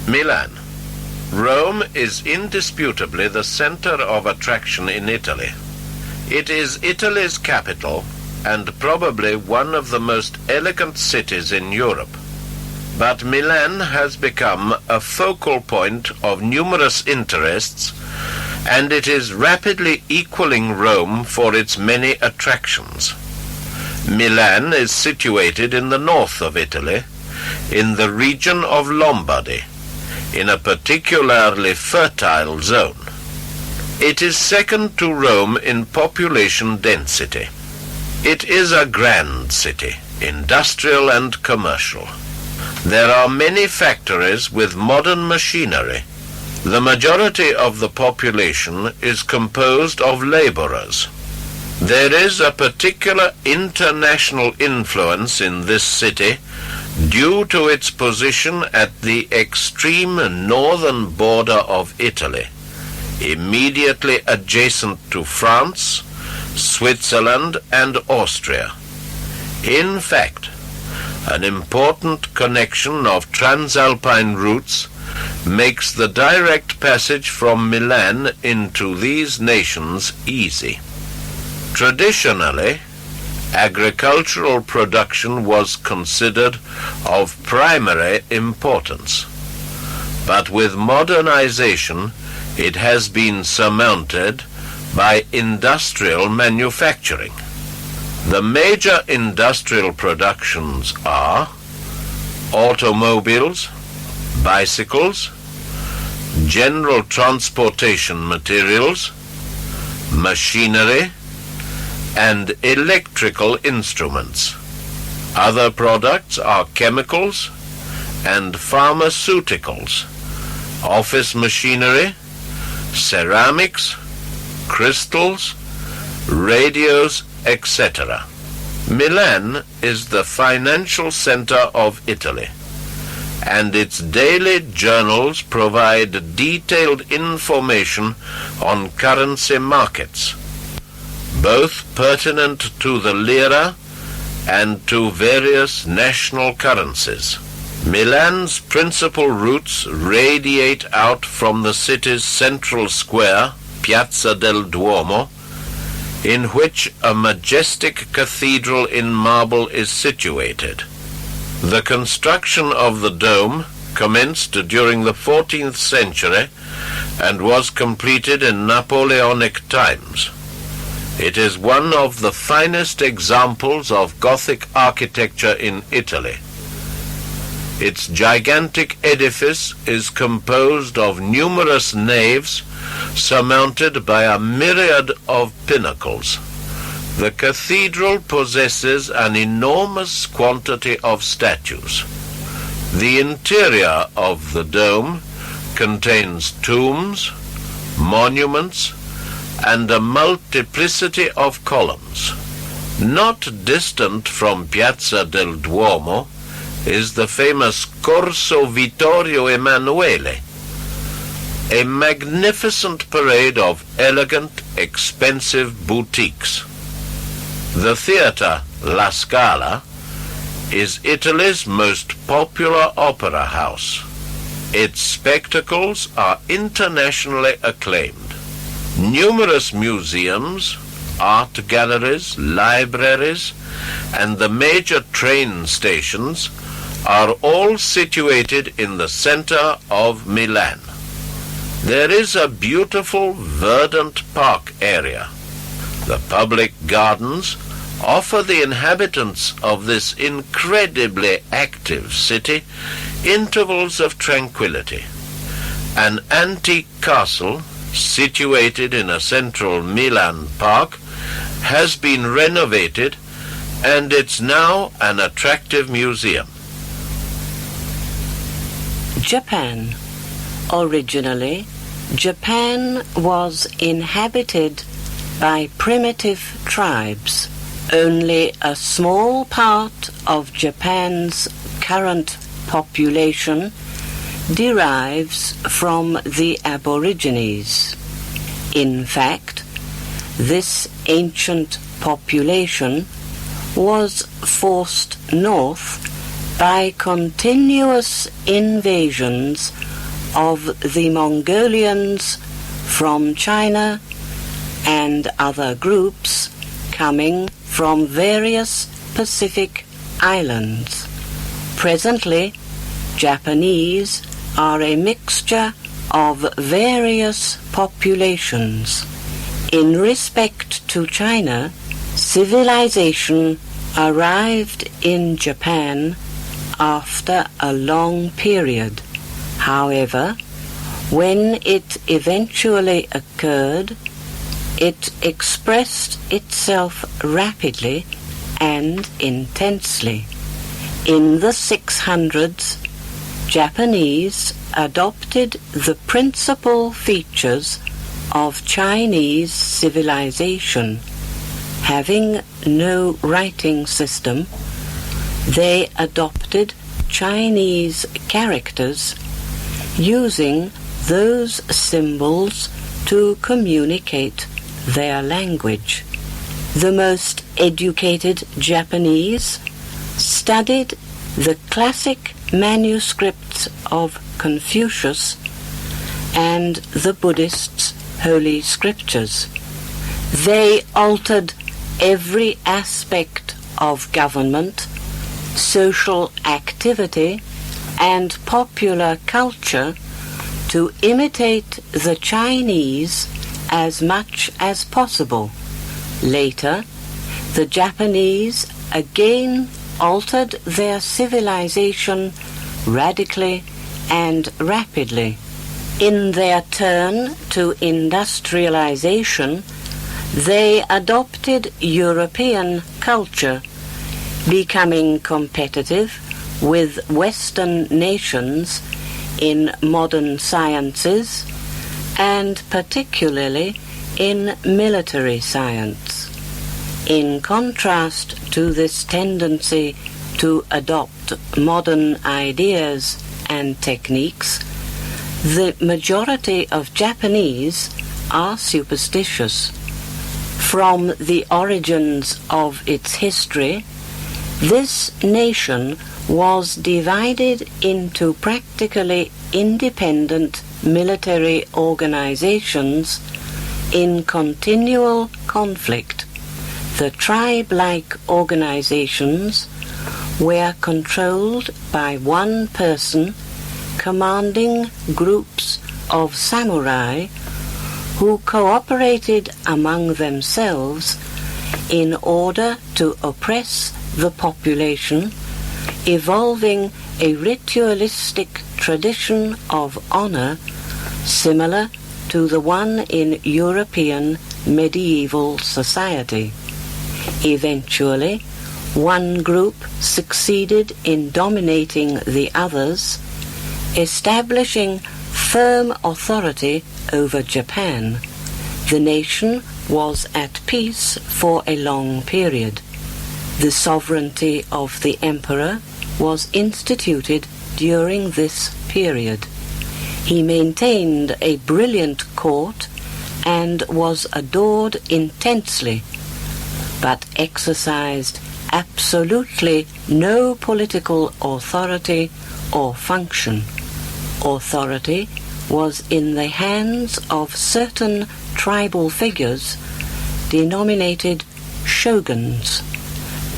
Milan. Rome is indisputably the center of attraction in Italy. It is Italy's capital and probably one of the most elegant cities in Europe. But Milan has become a focal point of numerous interests, and it is rapidly equaling Rome for its many attractions. Milan is situated in the north of Italy, in the region of Lombardy, in a particularly fertile zone. It is second to Rome in population density. It is a grand city, industrial and commercial. There are many factories with modern machinery. The majority of the population is composed of laborers. There is a particular international influence in this city due to its position at the extreme northern border of Italy, immediately adjacent to France, Switzerland, and Austria. In fact, an important connection of transalpine routes makes the direct passage from Milan into these nations easy. Traditionally, agricultural production was considered of primary importance, but with modernization it has been surmounted by industrial manufacturing. The major industrial productions are automobiles, bicycles, general transportation materials, machinery, and electrical instruments. Other products are chemicals and pharmaceuticals, office machinery, ceramics, crystals, radios, etc. Milan is the financial center of Italy, and its daily journals provide detailed information on currency markets, both pertinent to the lira and to various national currencies. Milan's principal routes radiate out from the city's central square, Piazza del Duomo, in which a majestic cathedral in marble is situated. The construction of the dome commenced during the 14th century and was completed in Napoleonic times. It is one of the finest examples of Gothic architecture in Italy. Its gigantic edifice is composed of numerous naves surmounted by a myriad of pinnacles. The cathedral possesses an enormous quantity of statues. The interior of the dome contains tombs, monuments, and a multiplicity of columns. Not distant from Piazza del Duomo is the famous Corso Vittorio Emanuele, a magnificent parade of elegant, expensive boutiques. The theatre La Scala is Italy's most popular opera house. Its spectacles are internationally acclaimed. Numerous museums, art galleries, libraries, and the major train stations are all situated in the center of Milan. There is a beautiful verdant park area. The public gardens offer the inhabitants of this incredibly active city intervals of tranquility. An antique castle, situated in a central Milan park, has been renovated, and it's now an attractive museum. Japan. Originally, Japan was inhabited by primitive tribes. Only a small part of Japan's current population derives from the Aborigines. In fact, this ancient population was forced north by continuous invasions of the Mongolians from China and other groups coming from various Pacific islands. Presently, Japanese are a mixture of various populations. In respect to China, civilization arrived in Japan after a long period. However, when it eventually occurred, it expressed itself rapidly and intensely. In the 600s, Japanese adopted the principal features of Chinese civilization. Having no writing system, they adopted Chinese characters, using those symbols to communicate their language. The most educated Japanese studied the classic manuscripts of Confucius and the Buddhists' holy scriptures. They altered every aspect of government, social activity, and popular culture to imitate the Chinese as much as possible. Later, the Japanese again altered their civilization radically and rapidly. In their turn to industrialization, they adopted European culture, becoming competitive with Western nations in modern sciences and particularly in military science. In contrast to this tendency to adopt modern ideas and techniques, the majority of Japanese are superstitious. From the origins of its history, this nation was divided into practically independent military organizations in continual conflict. The tribe-like organizations were controlled by one person commanding groups of samurai who cooperated among themselves in order to oppress the population, evolving a ritualistic tradition of honor similar to the one in European medieval society. Eventually, one group succeeded in dominating the others, establishing firm authority over Japan. The nation was at peace for a long period. The sovereignty of the emperor was instituted during this period. He maintained a brilliant court and was adored intensely, but exercised absolutely no political authority or function. Authority was in the hands of certain tribal figures denominated shoguns.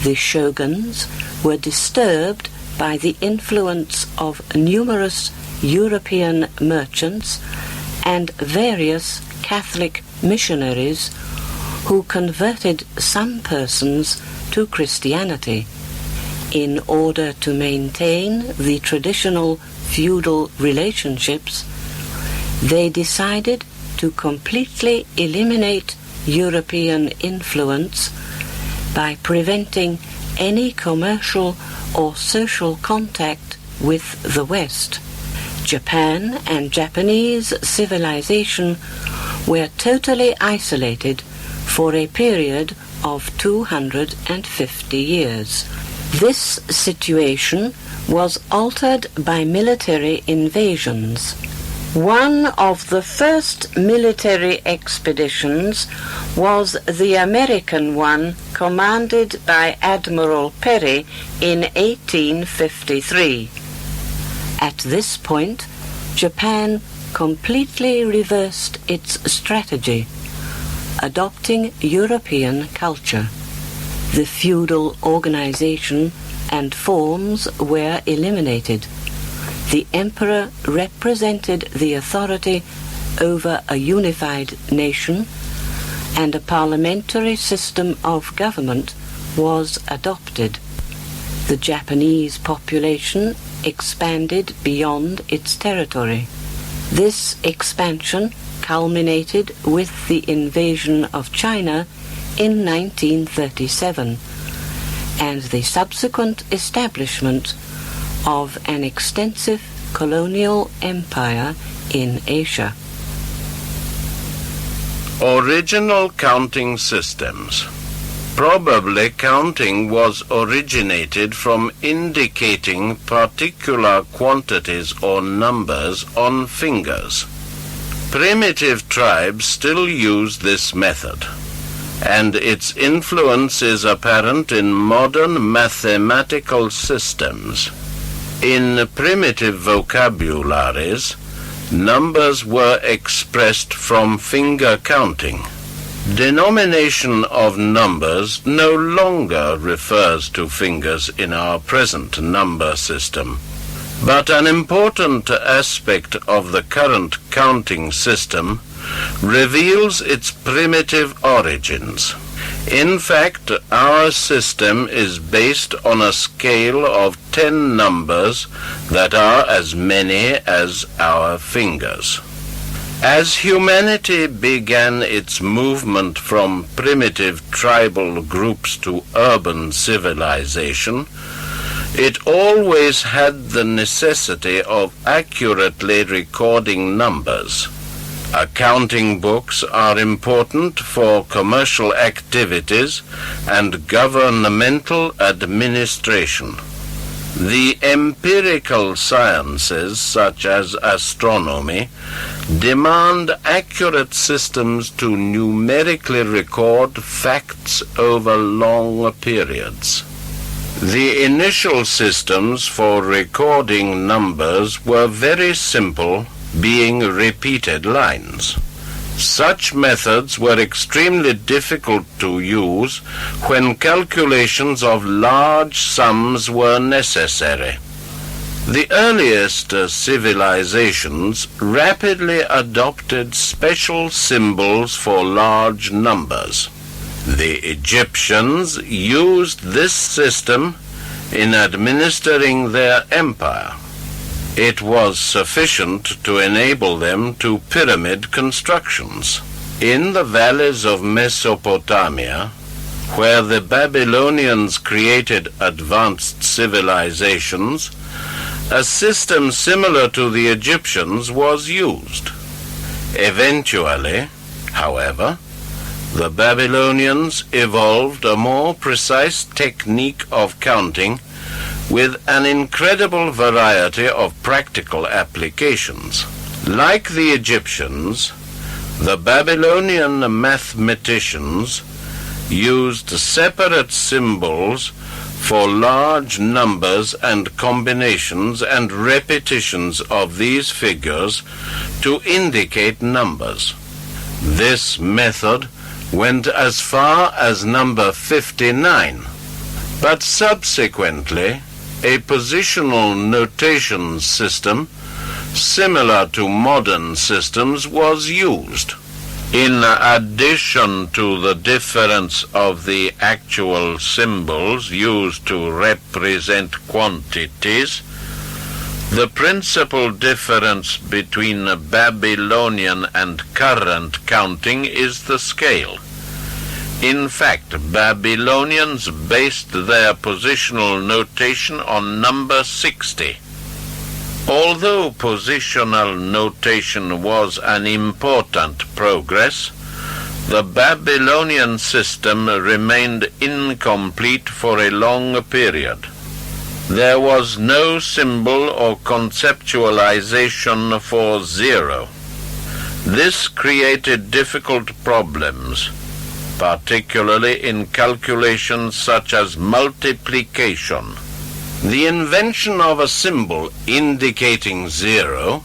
The shoguns were disturbed by the influence of numerous European merchants and various Catholic missionaries who converted some persons to Christianity. In order to maintain the traditional feudal relationships, they decided to completely eliminate European influence by preventing any commercial or social contact with the West. Japan and Japanese civilization were totally isolated for a period of 250 years. This situation was altered by military invasions. One of the first military expeditions was the American one commanded by Admiral Perry in 1853. At this point, Japan completely reversed its strategy, adopting European culture. The feudal organization and forms were eliminated. The emperor represented the authority over a unified nation, and a parliamentary system of government was adopted. The Japanese population expanded beyond its territory. This expansion culminated with the invasion of China in 1937 and the subsequent establishment of an extensive colonial empire in Asia. Original counting systems. Probably counting was originated from indicating particular quantities or numbers on fingers. Primitive tribes still use this method, and its influence is apparent in modern mathematical systems. In primitive vocabularies, numbers were expressed from finger counting. Denomination of numbers no longer refers to fingers in our present number system, but an important aspect of the current counting system reveals its primitive origins. In fact, our system is based on a scale of 10 numbers that are as many as our fingers. As humanity began its movement from primitive tribal groups to urban civilization, it always had the necessity of accurately recording numbers. Accounting books are important for commercial activities and governmental administration. The empirical sciences, such as astronomy, demand accurate systems to numerically record facts over long periods. The initial systems for recording numbers were very simple, being repeated lines. Such methods were extremely difficult to use when calculations of large sums were necessary. The earliest civilizations rapidly adopted special symbols for large numbers. The Egyptians used this system in administering their empire. It was sufficient to enable them to pyramid constructions. In the valleys of Mesopotamia, where the Babylonians created advanced civilizations, a system similar to the Egyptians was used. Eventually, however, the Babylonians evolved a more precise technique of counting with an incredible variety of practical applications. Like the Egyptians, the Babylonian mathematicians used separate symbols for large numbers and combinations and repetitions of these figures to indicate numbers. This method went as far as number 59, but subsequently a positional notation system similar to modern systems was used. In addition to the difference of the actual symbols used to represent quantities, the principal difference between Babylonian and current counting is the scale. In fact, Babylonians based their positional notation on number 60. Although positional notation was an important progress, the Babylonian system remained incomplete for a long period. There was no symbol or conceptualization for zero. This created difficult problems, particularly in calculations such as multiplication. The invention of a symbol indicating zero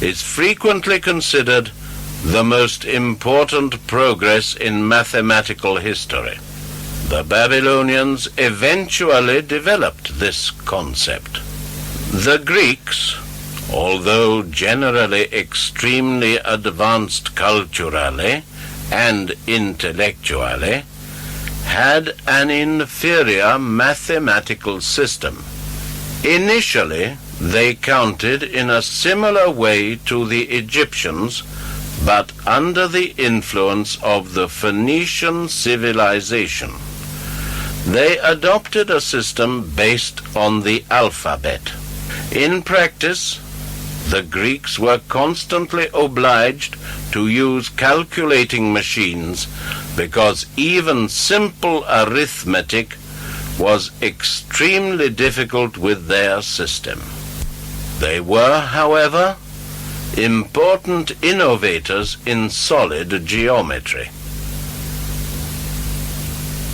is frequently considered the most important progress in mathematical history. The Babylonians eventually developed this concept. The Greeks, although generally extremely advanced culturally and intellectually, had an inferior mathematical system. Initially, they counted in a similar way to the Egyptians, but under the influence of the Phoenician civilization. They adopted a system based on the alphabet. In practice, the Greeks were constantly obliged to use calculating machines because even simple arithmetic was extremely difficult with their system. They were, however, important innovators in solid geometry.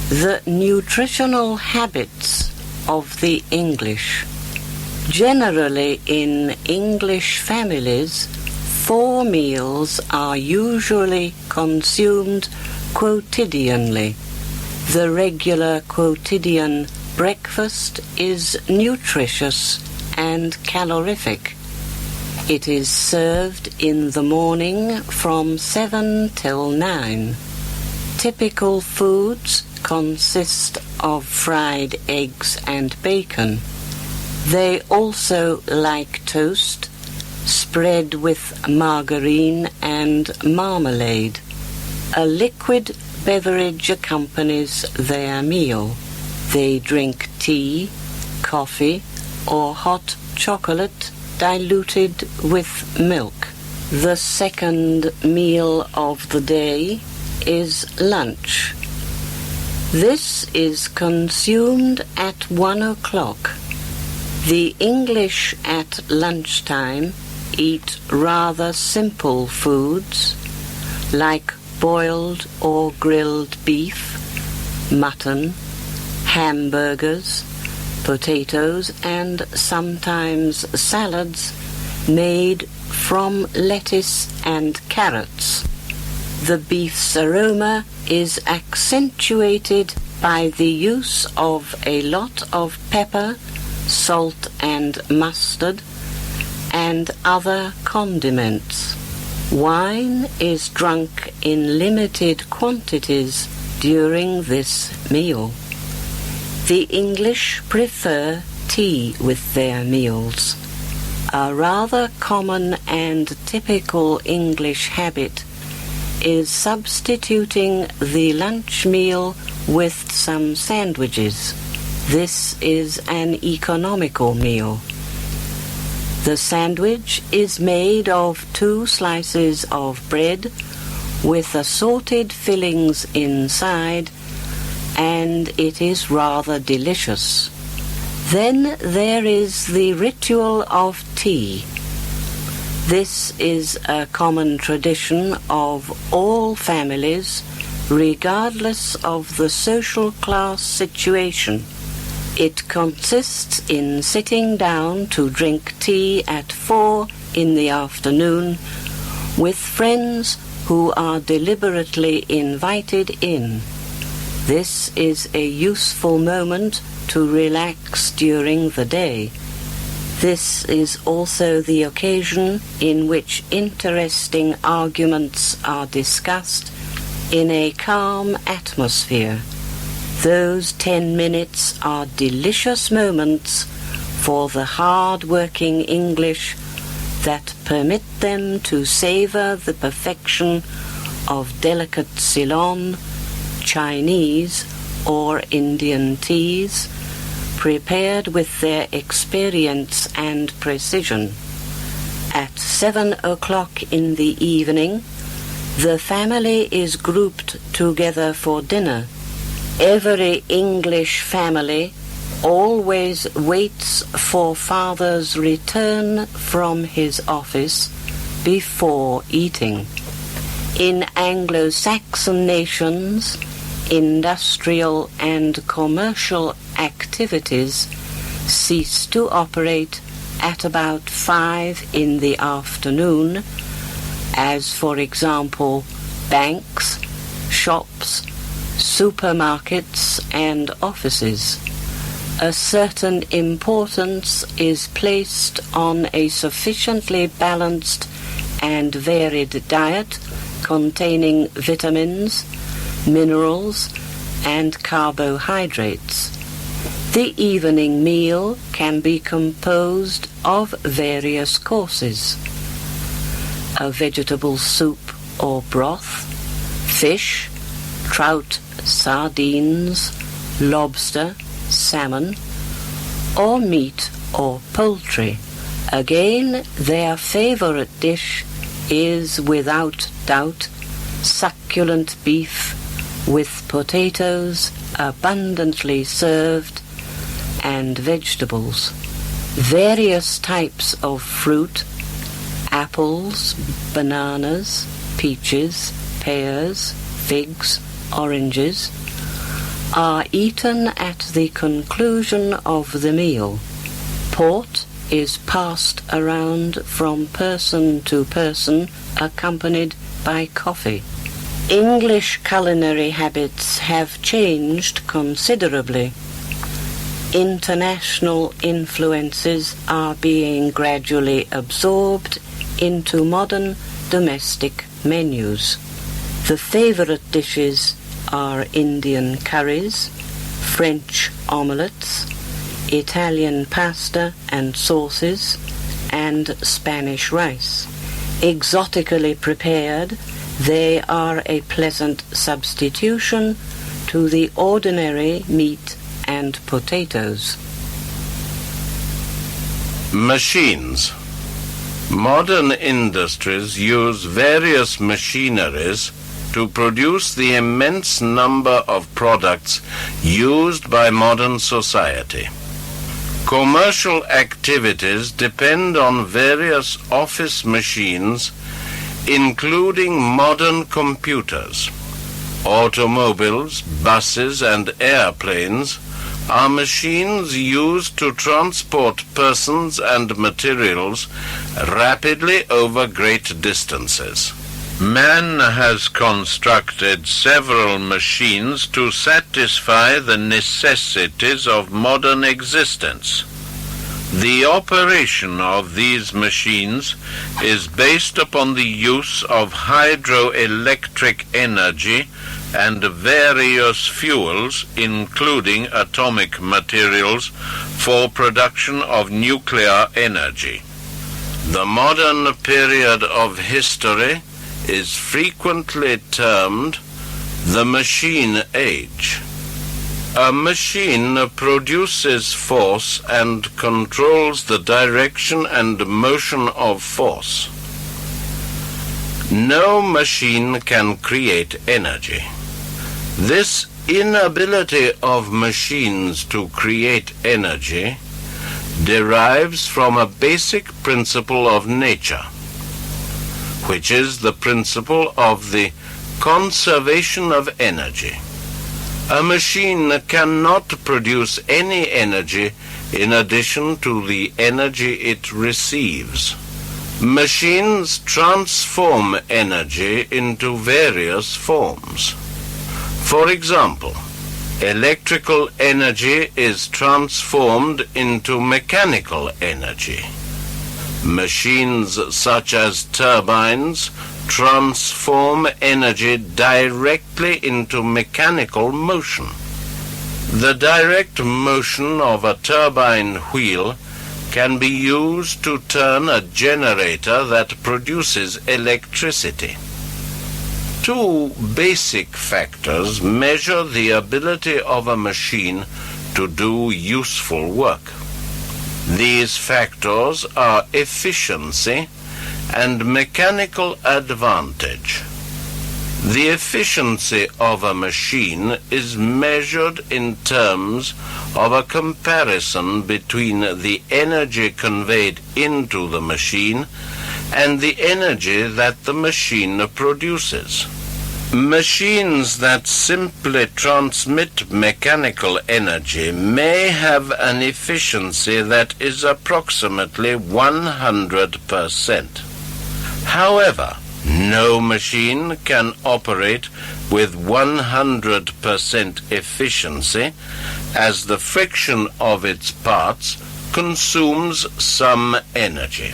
The nutritional habits of the English. Generally, in English families, 4 meals are usually consumed quotidianly. The regular quotidian breakfast is nutritious and calorific. It is served in the morning from 7 till 9. Typical foods consist of fried eggs and bacon. They also like toast, spread with margarine and marmalade. A liquid beverage accompanies their meal. They drink tea, coffee, or hot chocolate diluted with milk. The second meal of the day is lunch. This is consumed at 1 o'clock. The English at lunchtime eat rather simple foods like boiled or grilled beef, mutton, hamburgers, potatoes, and sometimes salads made from lettuce and carrots. The beef's aroma is accentuated by the use of a lot of pepper, salt and mustard, and other condiments. Wine is drunk in limited quantities during this meal. The English prefer tea with their meals. A rather common and typical English habit is substituting the lunch meal with some sandwiches. This is an economical meal. The sandwich is made of 2 slices of bread with assorted fillings inside, and it is rather delicious. Then there is the ritual of tea. This is a common tradition of all families, regardless of the social class situation. It consists in sitting down to drink tea at 4 in the afternoon with friends who are deliberately invited in. This is a useful moment to relax during the day. This is also the occasion in which interesting arguments are discussed in a calm atmosphere. Those 10 minutes are delicious moments for the hard-working English that permit them to savor the perfection of delicate Ceylon, Chinese, or Indian teas, prepared with their experience and precision. At 7 o'clock in the evening, the family is grouped together for dinner. Every English family always waits for father's return from his office before eating. In Anglo-Saxon nations, industrial and commercial activities cease to operate at about 5 in the afternoon, as for example banks, shops, supermarkets and offices. A certain importance is placed on a sufficiently balanced and varied diet containing vitamins, minerals, and carbohydrates. The evening meal can be composed of various courses: a vegetable soup or broth, fish, trout, sardines, lobster, salmon, or meat or poultry. Again, their favorite dish is without doubt succulent beef with potatoes abundantly served and vegetables. Various types of fruit, apples, bananas, peaches, pears, figs, oranges, are eaten at the conclusion of the meal. Port is passed around from person to person, accompanied by coffee. English culinary habits have changed considerably. International influences are being gradually absorbed into modern domestic menus. The favorite dishes are Indian curries, French omelettes, Italian pasta and sauces, and Spanish rice. Exotically prepared, they are a pleasant substitution to the ordinary meat and potatoes. Machines. Modern industries use various machineries to produce the immense number of products used by modern society. Commercial activities depend on various office machines, including modern computers. Automobiles, buses, and airplanes are machines used to transport persons and materials rapidly over great distances. Man has constructed several machines to satisfy the necessities of modern existence. The operation of these machines is based upon the use of hydroelectric energy and various fuels, including atomic materials, for production of nuclear energy. The modern period of history is frequently termed the machine age. A machine produces force and controls the direction and motion of force. No machine can create energy. This inability of machines to create energy derives from a basic principle of nature, which is the principle of the conservation of energy. A machine cannot produce any energy in addition to the energy it receives. Machines transform energy into various forms. For example, electrical energy is transformed into mechanical energy. Machines such as turbines transform energy directly into mechanical motion. The direct motion of a turbine wheel can be used to turn a generator that produces electricity. Two basic factors measure the ability of a machine to do useful work. These factors are efficiency and mechanical advantage. The efficiency of a machine is measured in terms of a comparison between the energy conveyed into the machine and the energy that the machine produces. Machines that simply transmit mechanical energy may have an efficiency that is approximately 100%. However, no machine can operate with 100% efficiency, as the friction of its parts consumes some energy.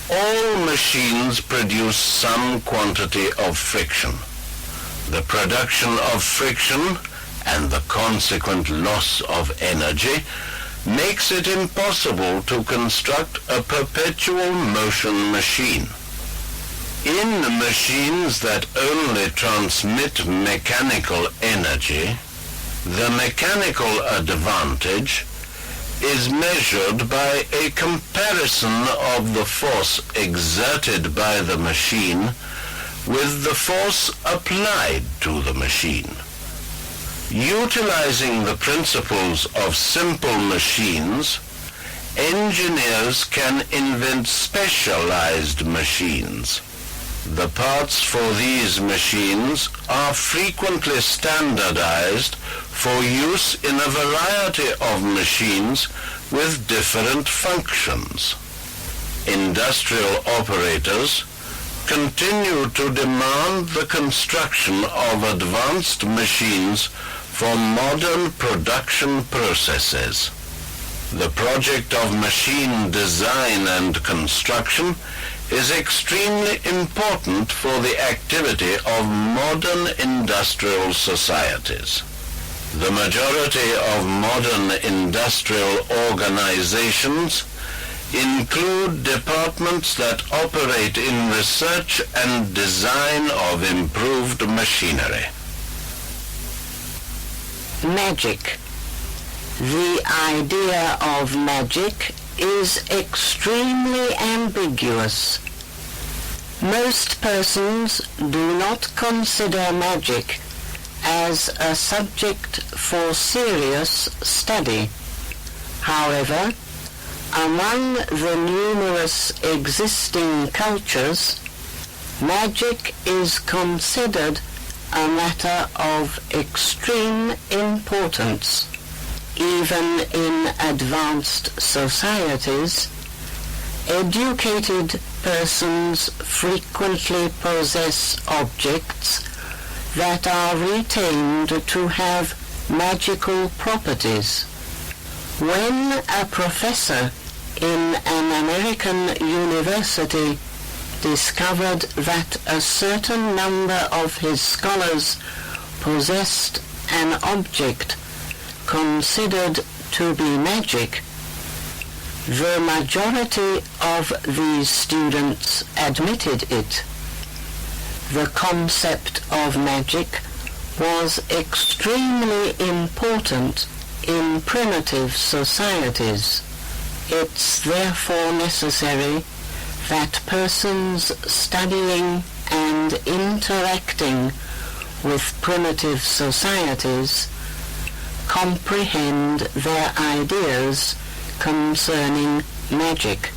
All machines produce some quantity of friction. The production of friction and the consequent loss of energy makes it impossible to construct a perpetual motion machine. In machines that only transmit mechanical energy, the mechanical advantage is measured by a comparison of the force exerted by the machine with the force applied to the machine. Utilizing the principles of simple machines, engineers can invent specialized machines. The parts for these machines are frequently standardized for use in a variety of machines with different functions. Industrial operators continue to demand the construction of advanced machines for modern production processes. The project of machine design and construction is extremely important for the activity of modern industrial societies. The majority of modern industrial organizations include departments that operate in research and design of improved machinery. Magic. The idea of magic is extremely ambiguous. Most persons do not consider magic as a subject for serious study. However, among the numerous existing cultures, magic is considered a matter of extreme importance. Even in advanced societies, educated persons frequently possess objects that are retained to have magical properties. When a professor in an American university discovered that a certain number of his scholars possessed an object considered to be magic, the majority of these students admitted it. The concept of magic was extremely important in primitive societies. It's therefore necessary that persons studying and interacting with primitive societies comprehend their ideas concerning magic.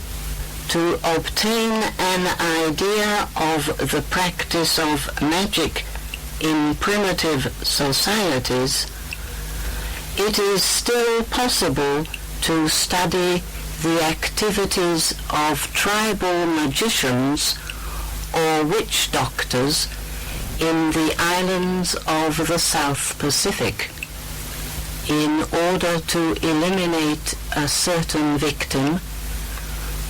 To obtain an idea of the practice of magic in primitive societies, it is still possible to study the activities of tribal magicians or witch doctors in the islands of the South Pacific. In order to eliminate a certain victim,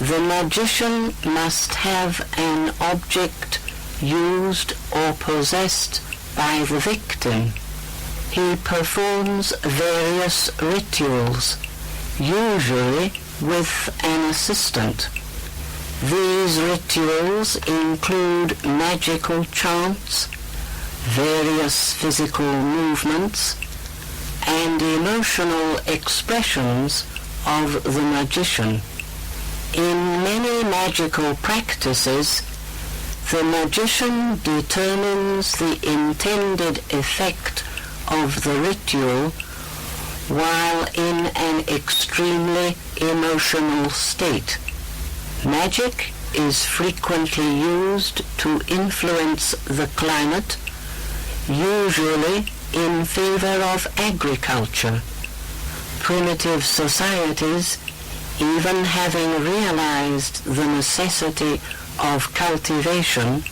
the magician must have an object used or possessed by the victim. He performs various rituals, usually with an assistant. These rituals include magical chants, various physical movements, and emotional expressions of the magician. In many magical practices, the magician determines the intended effect of the ritual while in an extremely emotional state. Magic is frequently used to influence the climate, usually in favor of agriculture. Primitive societies, even having realized the necessity of cultivation,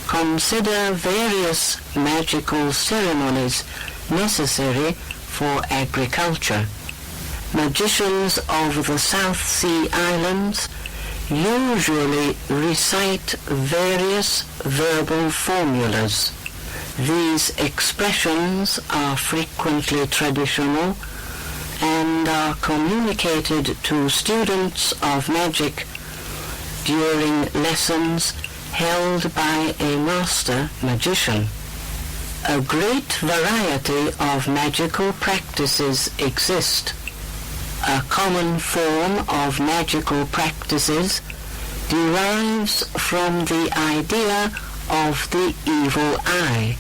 consider various magical ceremonies necessary for agriculture. Magicians of the South Sea Islands usually recite various verbal formulas. These expressions are frequently traditional and are communicated to students of magic during lessons held by a master magician. A great variety of magical practices exist. A common form of magical practices derives from the idea of the evil eye.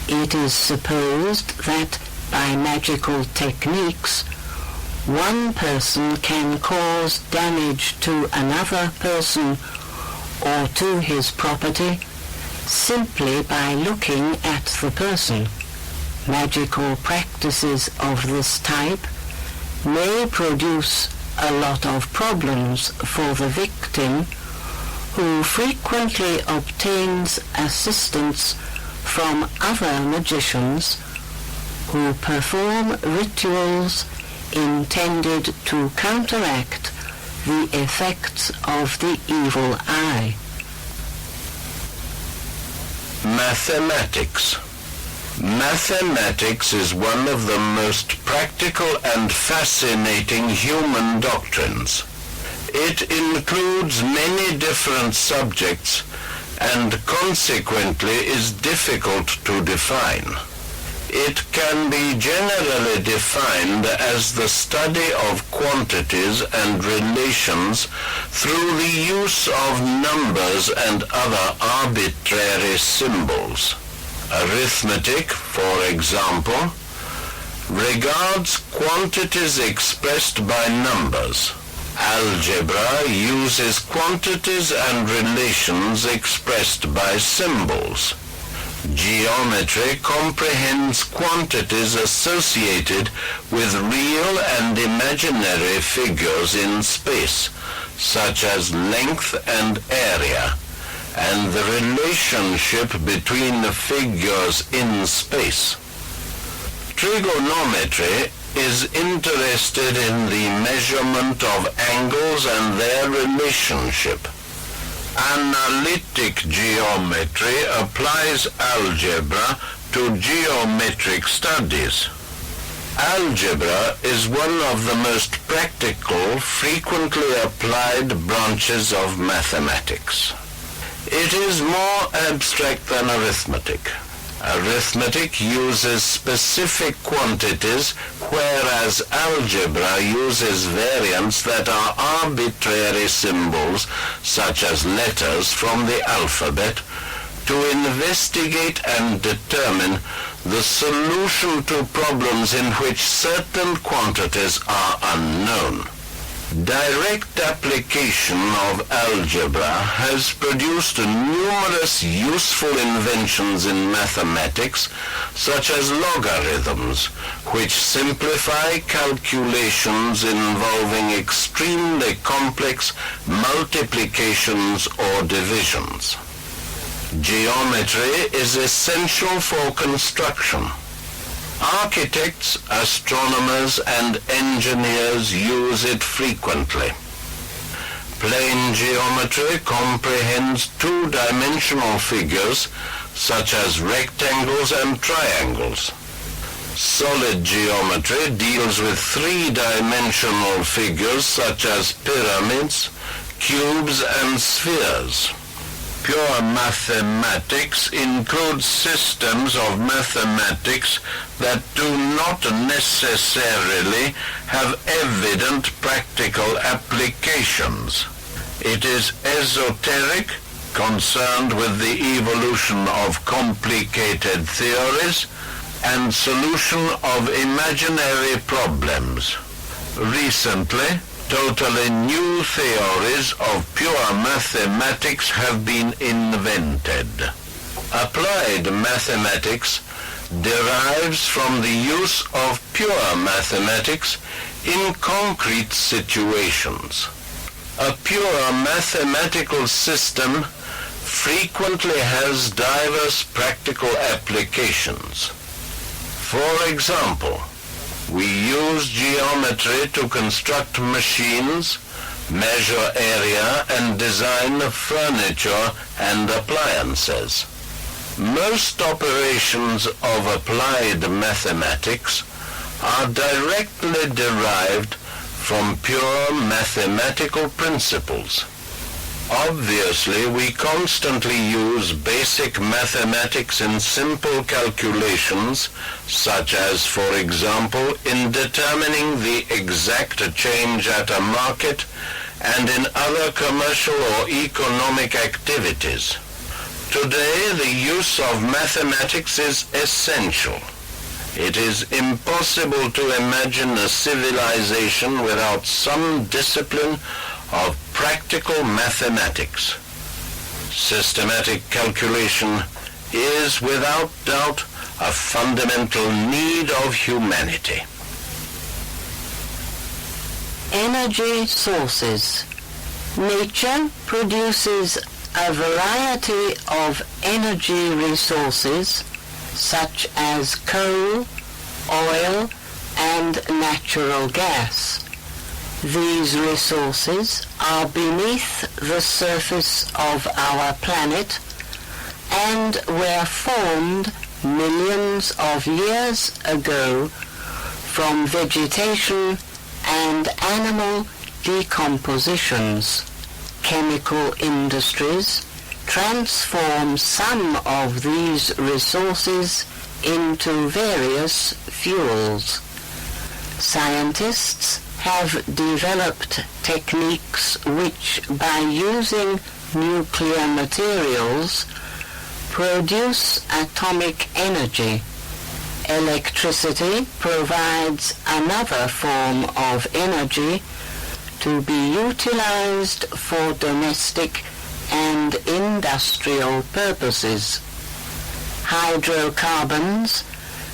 It is supposed that by magical techniques, one person can cause damage to another person or to his property simply by looking at the person. Magical practices of this type may produce a lot of problems for the victim, who frequently obtains assistance from other magicians who perform rituals intended to counteract the effects of the evil eye. Mathematics. Mathematics is one of the most practical and fascinating human doctrines. It includes many different subjects and consequently is difficult to define. It can be generally defined as the study of quantities and relations through the use of numbers and other arbitrary symbols. Arithmetic, for example, regards quantities expressed by numbers. Algebra uses quantities and relations expressed by symbols. Geometry comprehends quantities associated with real and imaginary figures in space, such as length and area, and the relationship between the figures in space. Trigonometry is interested in the measurement of angles and their relationship. Analytic geometry applies algebra to geometric studies. Algebra is one of the most practical, frequently applied branches of mathematics. It is more abstract than arithmetic. Arithmetic uses specific quantities, whereas algebra uses variants that are arbitrary symbols, such as letters from the alphabet, to investigate and determine the solution to problems in which certain quantities are unknown. Direct application of algebra has produced numerous useful inventions in mathematics, such as logarithms, which simplify calculations involving extremely complex multiplications or divisions. Geometry is essential for construction. Architects, astronomers, and engineers use it frequently. Plane geometry comprehends two-dimensional figures, such as rectangles and triangles. Solid geometry deals with three-dimensional figures, such as pyramids, cubes, and spheres. Pure mathematics includes systems of mathematics that do not necessarily have evident practical applications. It is esoteric, concerned with the evolution of complicated theories and solution of imaginary problems. Recently, totally new theories of pure mathematics have been invented. Applied mathematics derives from the use of pure mathematics in concrete situations. A pure mathematical system frequently has diverse practical applications. For example, we use geometry to construct machines, measure area, and design furniture and appliances. Most operations of applied mathematics are directly derived from pure mathematical principles. Obviously, we constantly use basic mathematics in simple calculations, such as, for example, in determining the exact change at a market and in other commercial or economic activities. Today, the use of mathematics is essential. It is impossible to imagine a civilization without some discipline of practical mathematics. Systematic calculation is without doubt a fundamental need of humanity. Energy sources. Nature produces a variety of energy resources such as coal, oil, and natural gas. These resources are beneath the surface of our planet and were formed millions of years ago from vegetation and animal decompositions. Chemical industries transform some of these resources into various fuels. Scientists have developed techniques which, by using nuclear materials, produce atomic energy. Electricity provides another form of energy to be utilized for domestic and industrial purposes. Hydrocarbons,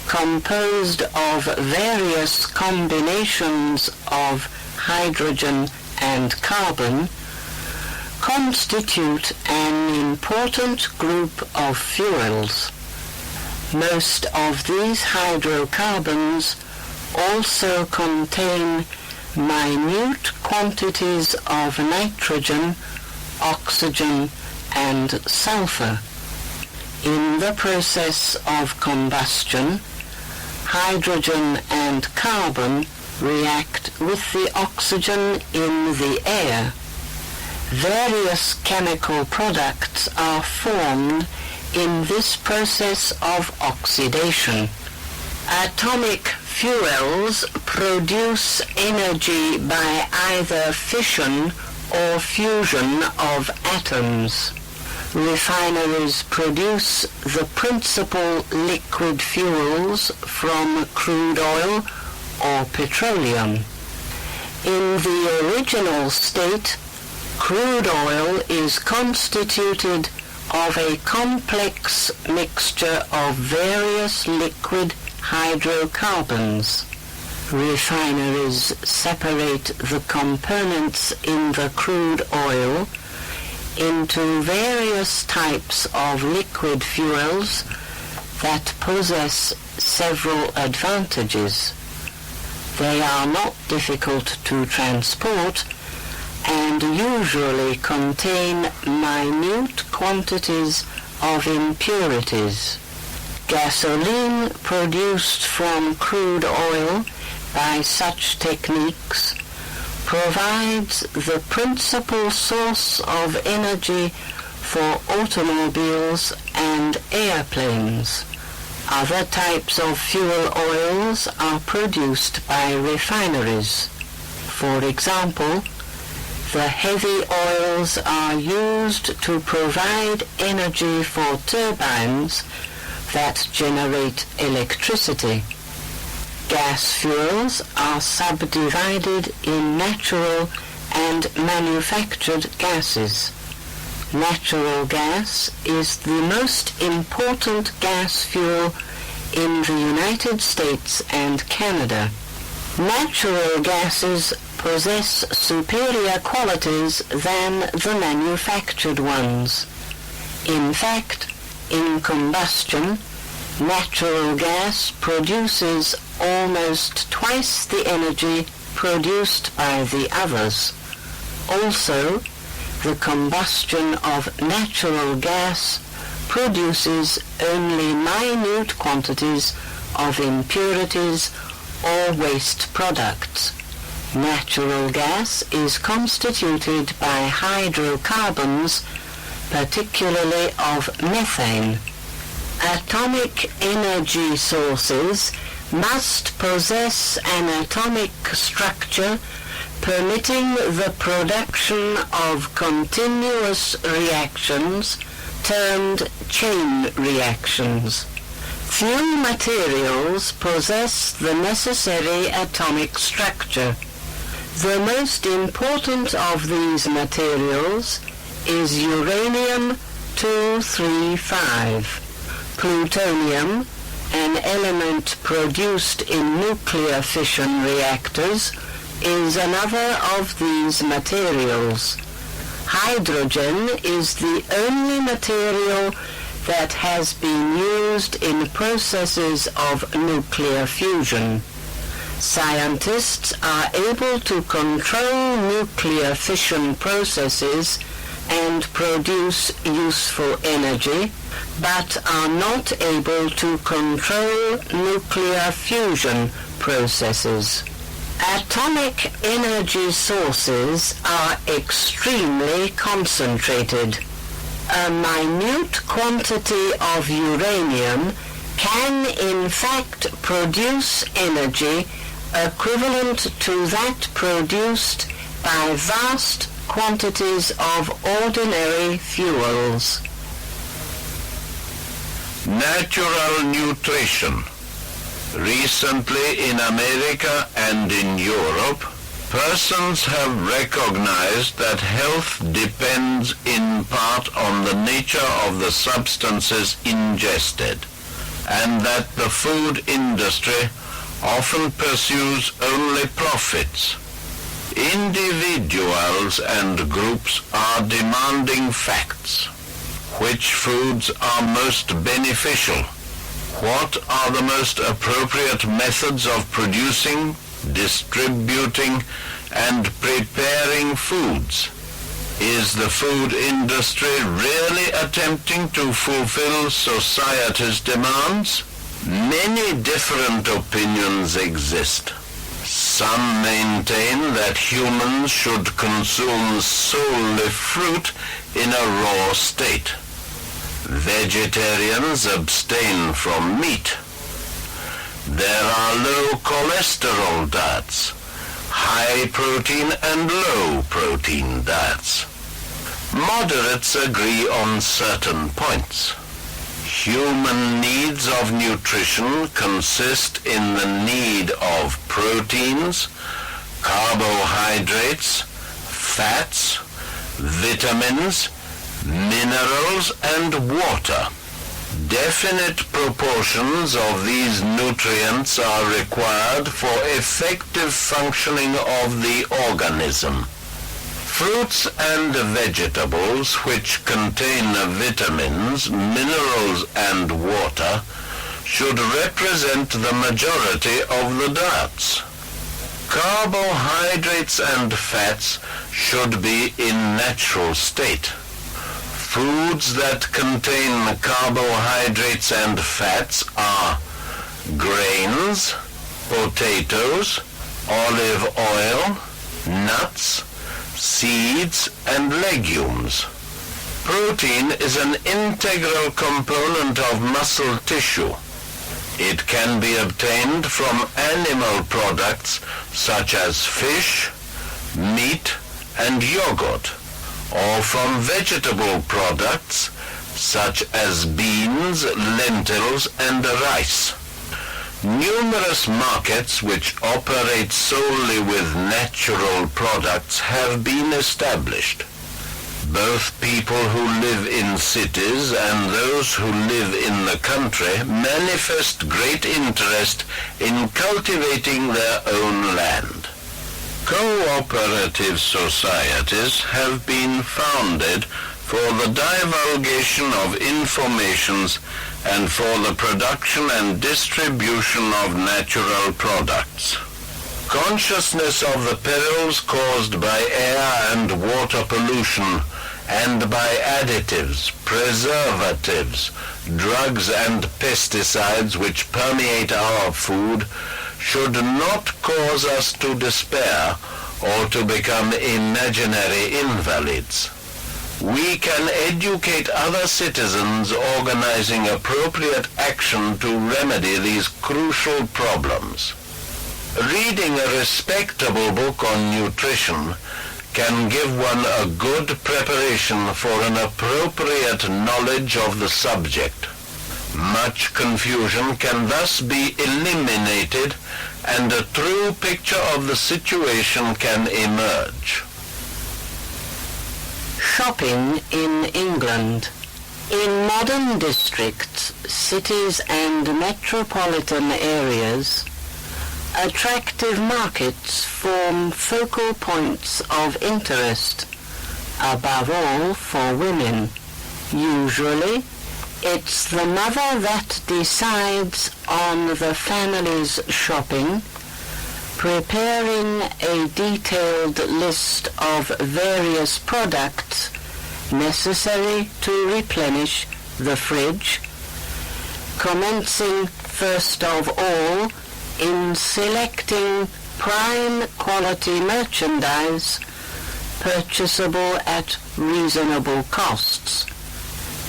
composed of various combinations of hydrogen and carbon, constitute an important group of fuels. Most of these hydrocarbons also contain minute quantities of nitrogen, oxygen, and sulfur. In the process of combustion, hydrogen and carbon react with the oxygen in the air. Various chemical products are formed in this process of oxidation. Atomic fuels produce energy by either fission or fusion of atoms. Refineries produce the principal liquid fuels from crude oil or petroleum. In the original state, crude oil is constituted of a complex mixture of various liquid hydrocarbons. Refineries separate the components in the crude oil into various types of liquid fuels that possess several advantages. They are not difficult to transport and usually contain minute quantities of impurities. Gasoline produced from crude oil by such techniques provides the principal source of energy for automobiles and airplanes. Other types of fuel oils are produced by refineries. For example, the heavy oils are used to provide energy for turbines that generate electricity. Gas fuels are subdivided in natural and manufactured gases. Natural gas is the most important gas fuel in the United States and Canada. Natural gases possess superior qualities than the manufactured ones. In fact, in combustion, natural gas produces almost twice the energy produced by the others. Also, the combustion of natural gas produces only minute quantities of impurities or waste products. Natural gas is constituted by hydrocarbons, particularly of methane. Atomic energy sources must possess an atomic structure permitting the production of continuous reactions termed chain reactions. Few materials possess the necessary atomic structure. The most important of these materials is uranium-235. Plutonium, an element produced in nuclear fission reactors, is another of these materials. Hydrogen is the only material that has been used in processes of nuclear fusion. Scientists are able to control nuclear fission processes and produce useful energy, but are not able to control nuclear fusion processes. Atomic energy sources are extremely concentrated. A minute quantity of uranium can in fact produce energy equivalent to that produced by vast quantities of ordinary fuels. Natural nutrition. Recently in America and in Europe, persons have recognized that health depends in part on the nature of the substances ingested, and that the food industry often pursues only profits. Individuals and groups are demanding facts. Which foods are most beneficial? What are the most appropriate methods of producing, distributing, and preparing foods? Is the food industry really attempting to fulfill society's demands? Many different opinions exist. Some maintain that humans should consume solely fruit in a raw state. Vegetarians abstain from meat. There are low cholesterol diets, high protein and low protein diets. Moderates agree on certain points. Human needs of nutrition consist in the need of proteins, carbohydrates, fats, vitamins, minerals, and water. Definite proportions of these nutrients are required for effective functioning of the organism. Fruits and vegetables which contain vitamins, minerals, and water should represent the majority of the diets. Carbohydrates and fats should be in natural state. Foods that contain carbohydrates and fats are grains, potatoes, olive oil, nuts, seeds, and legumes. Protein is an integral component of muscle tissue. It can be obtained from animal products such as fish, meat, and yogurt, or from vegetable products such as beans, lentils, and rice. Numerous markets which operate solely with natural products have been established. Both people who live in cities and those who live in the country manifest great interest in cultivating their own land. Cooperative societies have been founded for the divulgation of informations and for the production and distribution of natural products. Consciousness of the perils caused by air and water pollution and by additives, preservatives, drugs and pesticides which permeate our food should not cause us to despair or to become imaginary invalids. We can educate other citizens organizing appropriate action to remedy these crucial problems. Reading a respectable book on nutrition can give one a good preparation for an appropriate knowledge of the subject. Much confusion can thus be eliminated and a true picture of the situation can emerge. Shopping in England. In modern districts, cities and metropolitan areas, attractive markets form focal points of interest, above all for women. Usually, it's the mother that decides on the family's shopping, preparing a detailed list of various products necessary to replenish the fridge, commencing first of all in selecting prime quality merchandise purchasable at reasonable costs.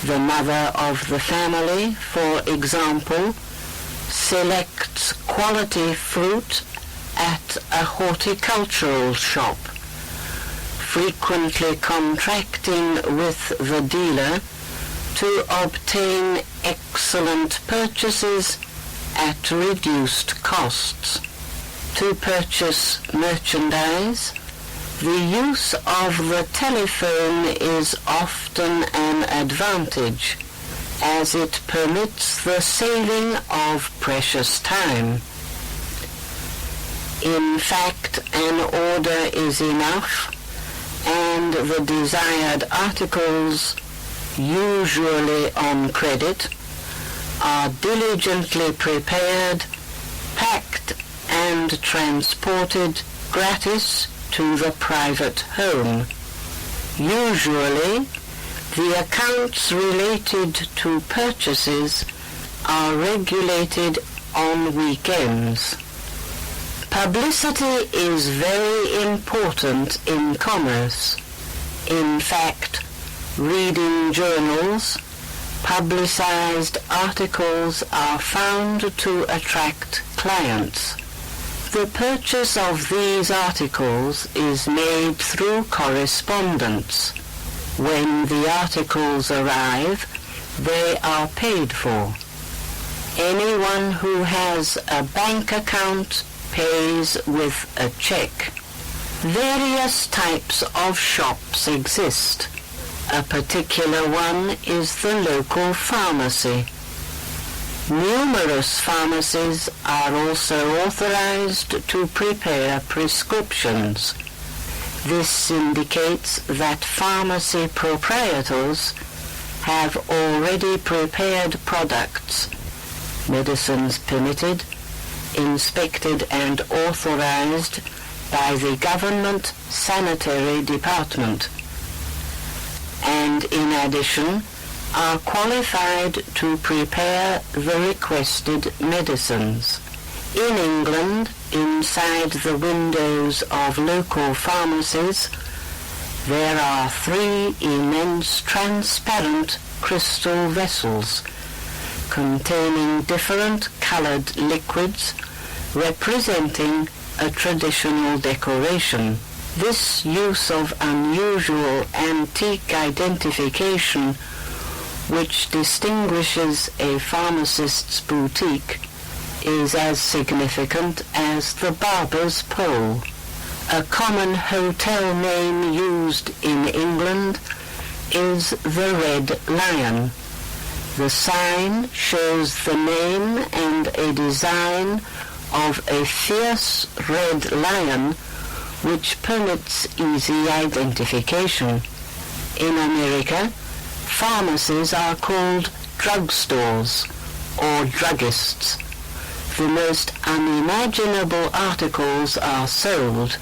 The mother of the family, for example, selects quality fruit at a horticultural shop, frequently contracting with the dealer to obtain excellent purchases at reduced costs. To purchase merchandise, the use of the telephone is often an advantage, as it permits the saving of precious time. In fact, an order is enough, and the desired articles, usually on credit, are diligently prepared, packed, and transported gratis to the private home. Usually, the accounts related to purchases are regulated on weekends. Publicity is very important in commerce. In fact, reading journals, publicized articles are found to attract clients. The purchase of these articles is made through correspondence. When the articles arrive, they are paid for. Anyone who has a bank account pays with a check. Various types of shops exist. A particular one is the local pharmacy. Numerous pharmacies are also authorized to prepare prescriptions. This indicates that pharmacy proprietors have already prepared products, medicines permitted, inspected and authorized by the government sanitary department, and in addition are qualified to prepare the requested medicines. In England, inside the windows of local pharmacies, there are 3 immense transparent crystal vessels containing different colored liquids representing a traditional decoration. This use of unusual antique identification, which distinguishes a pharmacist's boutique, is as significant as the barber's pole. A common hotel name used in England is the Red Lion. The sign shows the name and a design of a fierce red lion which permits easy identification. In America, pharmacies are called drugstores or druggists. The most unimaginable articles are sold.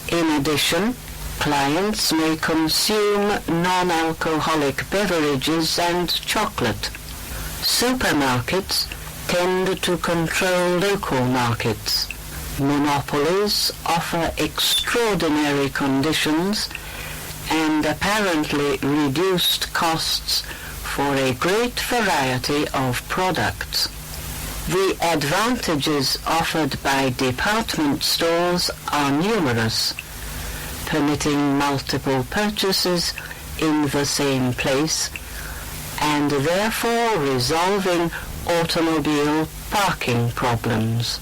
In addition, Clients may consume non-alcoholic beverages and chocolate. Supermarkets tend to control local markets. Monopolies offer extraordinary conditions and apparently reduced costs for a great variety of products. The advantages offered by department stores are numerous, permitting multiple purchases in the same place and therefore resolving automobile parking problems.